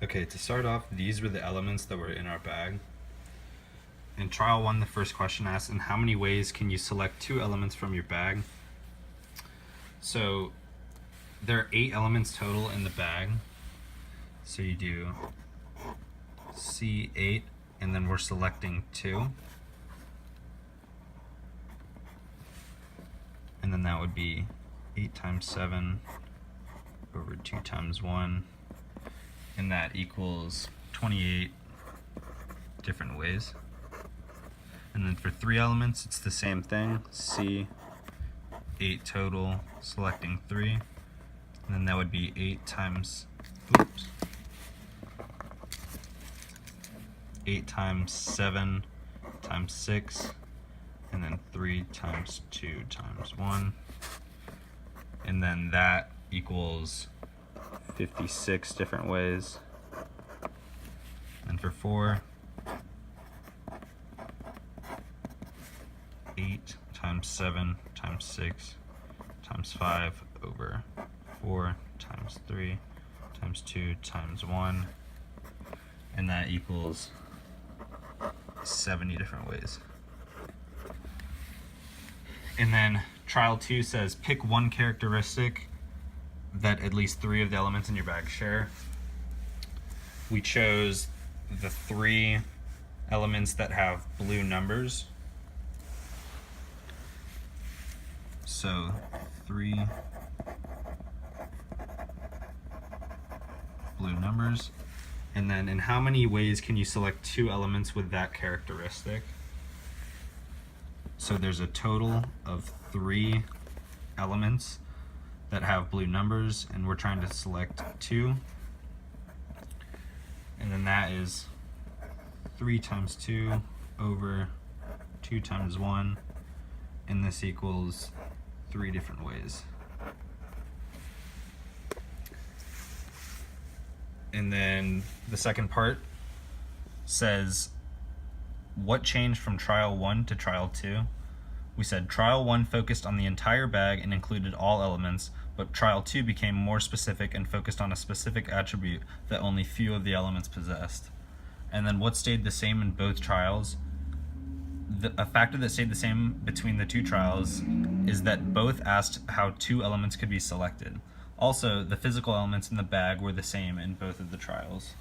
Okay, to start off, these were the elements that were in our bag. In trial 1, the first question asks, in how many ways can you select 2 elements from your bag? So there are 8 elements total in the bag. So you do C8, and then we're selecting 2. And then that would be 8 times 7 over 2 times 1. And that equals 28 different ways. And then for 3 elements, it's the same thing. C, 8 total, selecting 3. And then that would be 8 times 7 times 6, and then 3 times 2 times 1. And then that equals 56 different ways. And for 4, 8 times 7 times 6 times 5 over 4 times 3 times 2 times 1, and that equals 70 different ways. And then trial 2 says pick one characteristic that at least 3 of the elements in your bag share. We chose the 3 elements that have blue numbers. So 3 blue numbers. And then in how many ways can you select 2 elements with that characteristic? So there's a total of 3 elements that have blue numbers, and we're trying to select 2. And then that is 3 times 2 over 2 times 1, and this equals 3 different ways. And then the second part says, what changed from trial 1 to trial 2? We said trial 1 focused on the entire bag and included all elements, but trial 2 became more specific and focused on a specific attribute that only few of the elements possessed. And then what stayed the same in both trials? A factor that stayed the same between the 2 trials is that both asked how 2 elements could be selected. Also, the physical elements in the bag were the same in both of the trials.